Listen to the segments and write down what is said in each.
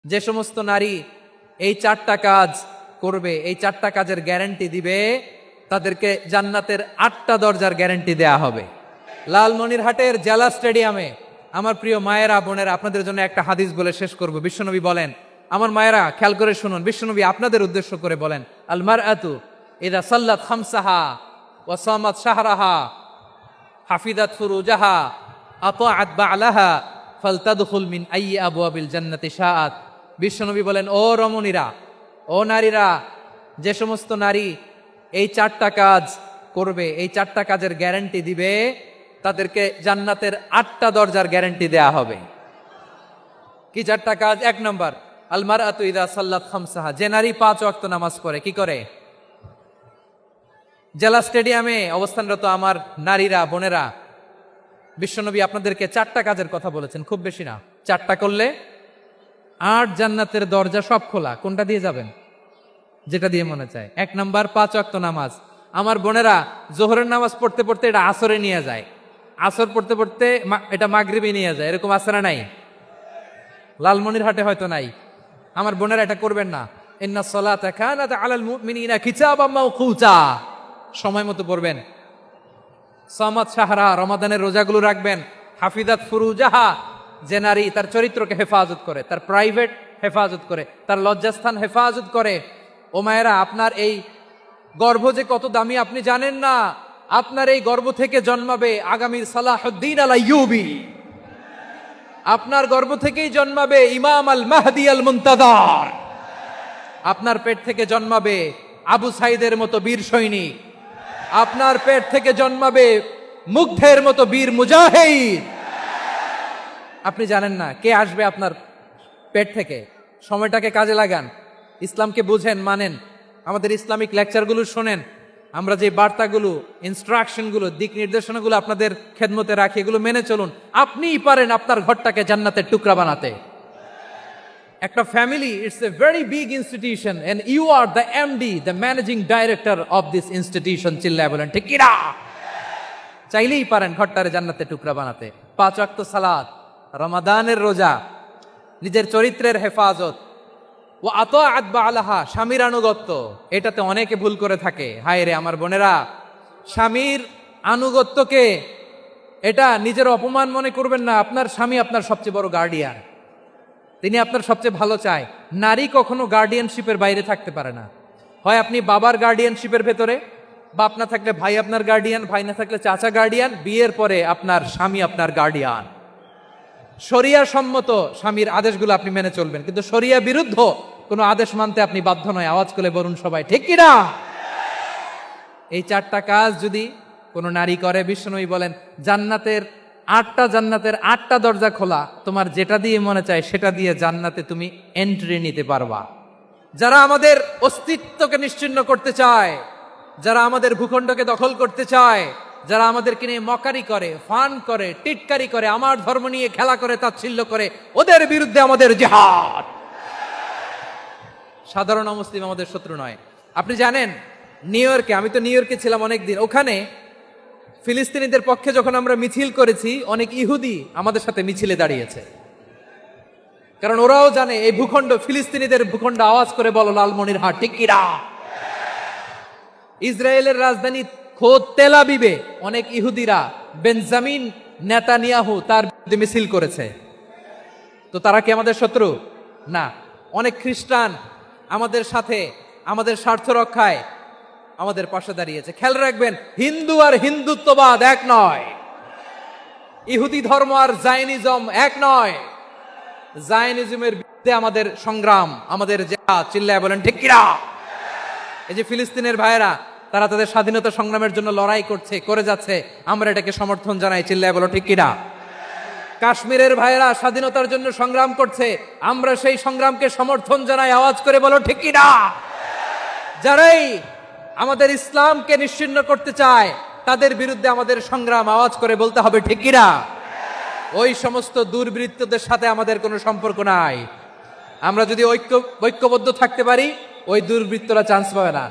যে সমস্ত নারী এই চারটা কাজ করবে, এই চারটা কাজের গ্যারান্টি দিবে, তাদেরকে জান্নাতের 8টা দরজার গ্যারান্টি দেয়া হবে। লালমনিরহাটের জেলা স্টেডিয়ামে আমার প্রিয় মায়েরা বোনেরা, আপনাদের জন্য একটা হাদিস বলে শেষ করব। বিশ্বনবী বলেন, আমার মায়েরা খেয়াল করে শুনুন, বিশ্বনবী আপনাদের উদ্দেশ্য করে বলেন, আল মারআতু ইযা সাল্লাত খামসাহা ওয়া সামাত শাহরাহা হাফিজাত ফুরুজাহা আতাআত বা'লাহা ফালতাদখুল মিন আইয়ি আবওয়াবিল জান্নাতি শাআত। বিশ্বনবী বলেন, ও রমণীরা, ও নারীরা, যে সমস্ত নারী এই চারটা কাজ করবে, এই চারটা কাজের গ্যারান্টি দিবে, তাদেরকে জান্নাতের 8টা দরজার গ্যারান্টি দেয়া হবে। কি চারটা কাজ? 1 নম্বর, আল মারআতু ইযা সাল্লাত খামসাহা, যে নারী 5 ওয়াক্ত নামাজ পড়ে। কি করে? জেলা স্টেডিয়ামে অবস্থানরত আমার নারীরা বোনেরা, বিশ্বনবী আপনাদেরকে 4টা কাজের কথা বলেছেন, খুব বেশি না। 4টা করলে 8 জান্নাতের দরজা সব খোলা। কোনটা দিয়ে যাবেন? যেটা দিয়ে মনে চায়। 1 নাম্বার 5 ওয়াক্ত নামাজ। আমার বোনেরা জোহরের নামাজ পড়তে পড়তে এটা আসরে নিয়ে যায়, আসর পড়তে পড়তে এটা মাগরিবে নিয়ে যায়। এরকম আছে না নাই? লালমনিরহাটে হয়তো নাই। আমার বোনেরা এটা করবেন না। ইন্না সলাতা কানাত আলাল মুমিনিনা কিতাবাম মাওকুতা, সময় মতো পড়বেন। সামাত শাহরা, রমাদানের রোজাগুলো রাখবেন। হাফিজাত ফুরুজাহা, যে নারী তার চরিত্রকে হেফাজত করে, তার প্রাইভেট হেফাজত করে, তার লজ্জাস্থান হেফাজত করে। ও মায়েরা, আপনার এই গর্ভ যে কত দামি আপনি জানেন না। আপনার এই গর্ভ থেকে জন্মাবে আগামীর সালাহুদ্দিন আল আইয়ুবী। আপনার গর্ভ থেকেই জন্মাবে ইমাম আল মাহদি আল মুনতাজার। আপনার পেট থেকে জন্মাবে আবু সাইদের মতো বীর সৈনিক। আপনার পেট থেকে জন্মাবে মুগ্ধের মতো বীর মুজাহিদ। আপনি জানেন না কে আসবে আপনার পেট থেকে। সময়টাকে কাজে লাগান, ইসলামকে বুঝেন, মানেন, আমাদের ইসলামিক লেকচারগুলো শোনেন। আমরা যে বার্তাগুলো, ইনস্ট্রাকশনগুলো, দিক নির্দেশনাগুলো আপনাদের খেদমতে রাখি, এগুলো মেনে চলুন। আপনিই পারেন আপনার ঘরটাকে জান্নাতের টুকরা বানাতে। একটা family, it's a very big institution and you are the MD, the managing director of this institution. চিল্লায় বলেন ঠিক কিনা? চাইলেই পারেন ঘরটারে জান্নাতের টুকরা বানাতে। 5 ওয়াক্ত সালাত, রমাদানের রোজা, নিজের চরিত্রের হেফাজত, ও আতাআত বা'লাহা, স্বামীর আনুগত্য। এটাতে অনেকে ভুল করে থাকে। হায় রে আমার বোনেরা, স্বামীর আনুগত্যকে এটা নিজের অপমান মনে করবেন না। আপনার স্বামী আপনার সবচেয়ে বড় গার্ডিয়ান, তিনি আপনার সবচেয়ে ভালো চায়। নারী কখনো গার্ডিয়ানশিপের বাইরে থাকতে পারে না। হয় আপনি বাবার গার্ডিয়ানশিপের ভেতরে, বাপ না থাকলে ভাই আপনার গার্ডিয়ান, ভাই না থাকলে চাচা গার্ডিয়ান, বিয়ের পরে আপনার স্বামী আপনার গার্ডিয়ান। শরিয়া সম্মত স্বামীর আদেশগুলো আপনি মেনে চলবেন, কিন্তু শরিয়া বিরুদ্ধ কোনো আদেশ মানতে আপনি বাধ্য নয়। আওয়াজ করে বলুন সবাই ঠিক কিনা? এই 4টা কাজ যদি কোনো নারী করে, বিশ্বনবী বলেন জান্নাতের 8টা দরজা খোলা। তোমার যেটা দিয়ে মনে চায় সেটা দিয়ে জান্নাতে তুমি এন্ট্রি নিতে পারবা। যারা আমাদের অস্তিত্বকে নিশ্চিহ্ন করতে চায়, যারা আমাদের ভূখণ্ডকে দখল করতে চায়, যারা আমাদেরকে নিয়ে মকারি করে, ফান করে, টিটকারি করে, আমার ধর্ম নিয়ে খেলা করে, তাচ্ছিল্য করে, ওদের বিরুদ্ধে আমাদের জিহাদ। সাধারণ মুসলিম আমাদের শত্রু নয়। আপনি জানেন নিউ ইয়র্কে, আমি তো নিউ ইয়র্কে ছিলাম অনেকদিন, ওখানে ফিলিস্তিনিদের পক্ষে যখন আমরা মিছিল করেছি, অনেক ইহুদি আমাদের সাথে মিছিলে দাঁড়িয়েছে। কারণ ওরাও জানে এই ভূখণ্ড ফিলিস্তিনিদের ভূখণ্ড। আওয়াজ করে বলো লালমনিরহাট ঠিক কিনা? ইসরায়েলের রাজধানী খোদ তেল আবিবে অনেক ইহুদিরা বেঞ্জামিন নেতানিয়াহু তার বিরুদ্ধে মিছিল করেছে। তো তারা কি আমাদের শত্রু? না। অনেক খ্রিস্টান আমাদের সাথে, আমাদের স্বার্থ রক্ষায় আমাদের পাশে দাঁড়িয়েছে। খেয়াল রাখবেন, হিন্দু আর হিন্দুত্ববাদ এক নয়। ইহুদি ধর্ম আর জায়নিজম এক নয়। জায়নিজমের বিরুদ্ধে আমাদের সংগ্রাম, আমাদের জিহাদ। চিল্লায় বলেন ঠিক কিনা? এই যে ফিলিস্তিনের ভাইয়েরা, তারা তাদের স্বাধীনতা সংগ্রামের জন্য লড়াই করছে, করে যাচ্ছে, আমরা এটাকে সমর্থন জানাই। চিল্লায় বলো ঠিক কিনা? কাশ্মীরের ভাইয়েরা স্বাধীনতার জন্য সংগ্রাম করছে, আমরা সেই সংগ্রামকে সমর্থন জানাই। আওয়াজ করে বলো ঠিক কিনা? যারাই আমাদের ইসলামকে নিশ্চিহ্ন করতে চায়, তাদের বিরুদ্ধে আমাদের সংগ্রাম। আওয়াজ করে বলতে হবে ঠিক কিনা? ওই সমস্ত দুর্বৃত্তদের সাথে আমাদের কোনো সম্পর্ক নাই। আমরা যদি ঐক্যবদ্ধ থাকতে পারি, ওই দুর্বৃত্তরা চান্স পাবে না।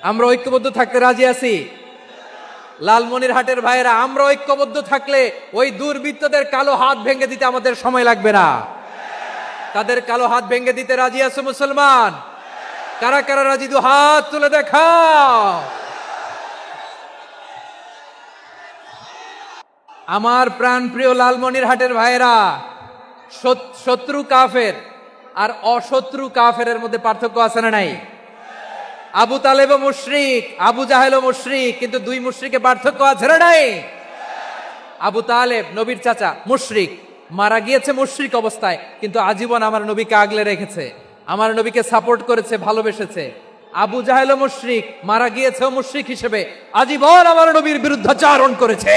আমরা ঐক্যবদ্ধ থাকতে রাজি আছি। লালমনিরহাটের ভাইয়েরা, আমরা ঐক্যবদ্ধ থাকলে ওই দুর্বৃত্তদের কালো হাত ভেঙে দিতে আমাদের সময় লাগবে না। তাদের কালো হাত ভেঙে দিতে রাজি আছে মুসলমান? কারা কারা রাজি? দু হাত তুলে দেখাও। আমার প্রাণ প্রিয় লালমনিরহাটের ভাইয়েরা, শত্রু কাফের আর অশত্রু কাফেরের মধ্যে পার্থক্য আছে না নাই? আবু তালেবও মুশরিক, আবু জাহেলও মুশরিক, কিন্তু দুই মুশরিকে পার্থক্য আছে না নাই? আবু তালেব নবীর চাচা, মুশরিক, মারা গিয়েছে মুশরিক অবস্থায়, কিন্তু আজীবন আমার নবীকে আগলে রেখেছে, আমার নবীকে সাপোর্ট করেছে, ভালোবেসেছে। আবু জাহেলও মুশরিক, মারা গিয়েছেও মুশরিক হিসেবে, আজীবন আমার নবীর বিরুদ্ধাচারণ করেছে।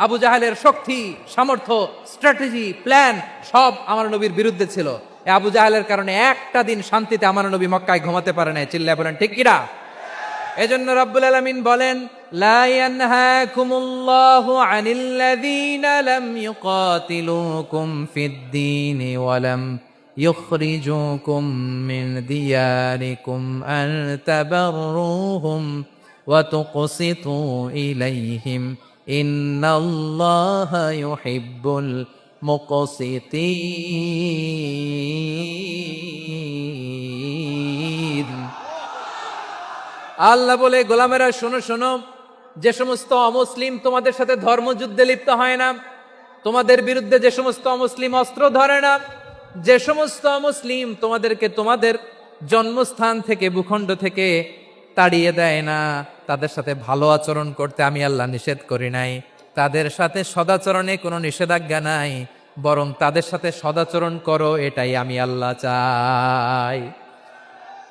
আবু জাহেলের শক্তি, সামর্থ্য, স্ট্র্যাটেজি, প্ল্যান সব আমার নবীর বিরুদ্ধে ছিল। এই আবু জাহেলের কারণে একটা দিন শান্তিতে আমার নবী মক্কায় ঘুমাতে পারে নাই। চিল্লায় বলেন ঠিক কিনা? এজন্য রব্বুল আলামিন বলেন, লা ইয়ানহাকুমুল্লাহু আনিল্লাযীনা লাম ইউকাতিলুকুম ফিদ-দীনি ওয়া লাম ইউখরিজুকুম মিন দিয়ারিকুম আন তাবাররুহুম ওয়া তুকসিতু ইলাইহিম ইন্নাল্লাহা ইউহিব্বুল মুকসিতিন। আল্লাহ বলে, গোলামেরা শোনো শোনো, যে সমস্ত অমুসলিম তোমাদের সাথে ধর্মযুদ্ধে লিপ্ত হয় না, তোমাদের বিরুদ্ধে যে সমস্ত অমুসলিম অস্ত্র ধরে না, যে সমস্ত অমুসলিম তোমাদেরকে তোমাদের জন্মস্থান থেকে, ভূখণ্ড থেকে তাড়িয়ে দেয় না, তাদের সাথে ভালো আচরণ করতে আমি আল্লাহ নিষেধ করি নাই। তাদের সাথে সদাচরণে কোনো নিষেধাজ্ঞা নাই, বরং তাদের সাথে সদাচরণ করো, এটাই আমি আল্লাহ চাই।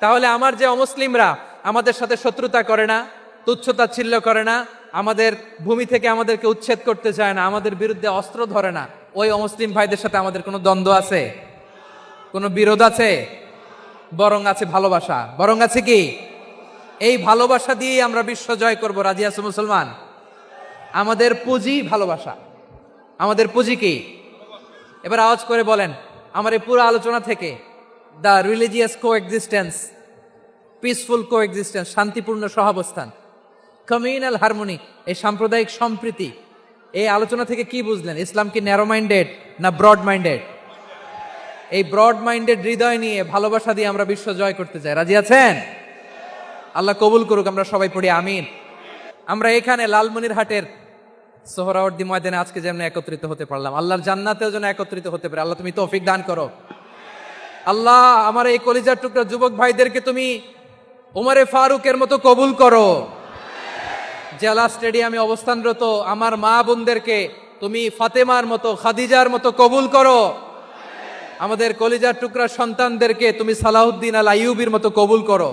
তাহলে আমার যে অমুসলিমরা আমাদের সাথে শত্রুতা করে না, তুচ্ছতাচ্ছিল্য করে না, আমাদের ভূমি থেকে আমাদেরকে উচ্ছেদ করতে চায় না, আমাদের বিরুদ্ধে অস্ত্র ধরে না, ওই অমুসলিম ভাইদের সাথে আমাদের কোনো দ্বন্দ্ব আছে? কোনো বিরোধ আছে? বরং আছে ভালোবাসা। বরং আছে কি? এই ভালোবাসা দিয়েই আমরা বিশ্ব জয় করব। রাজি আছে মুসলমান? আমাদের পুঁজি ভালোবাসা। আমাদের পুঁজি কি? এবার আওয়াজ করে বলেন, আমার এই পুরো আলোচনা থেকে the religious coexistence, peaceful coexistence, শান্তিপূর্ণ সহাবস্থান, কমিউনাল হারমোনি, এই সাম্প্রদায়িক সম্প্রীতি, এই আলোচনা থেকে কি বুঝলেন? ইসলাম কি ন্যারো মাইন্ডেড না ব্রড মাইন্ডেড? এই ব্রড মাইন্ডেড হৃদয় নিয়ে, ভালোবাসা দিয়ে আমরা বিশ্ব জয় করতে চাই। রাজি আছেন? আল্লাহ কবুল করুক। আমরা সবাই পড়ি আমিন। আমরা এখানে লালমনিরহাটের সোহরাওয়ার্দী ময়দানে আজকে যেমন একত্রিত হতে পারলাম, আল্লাহর জান্নাতেও যেন একত্রিত হতে পারে। আল্লাহ তুমি তৌফিক দান করো। আল্লাহ আমার এই কলিজার টুকরা যুবক ভাইদেরকে তুমি উমরে ফারুকের মতো কবুল করো। জেলা স্টেডিয়ামে অবস্থানরত আমার মা বোনদেরকে তুমি ফাতেমার মতো, খাদিজার মতো কবুল করো। আমাদের কলিজার টুকরা সন্তানদেরকে তুমি সালাউদ্দিন আল আইয়ুবীর মতো কবুল করো।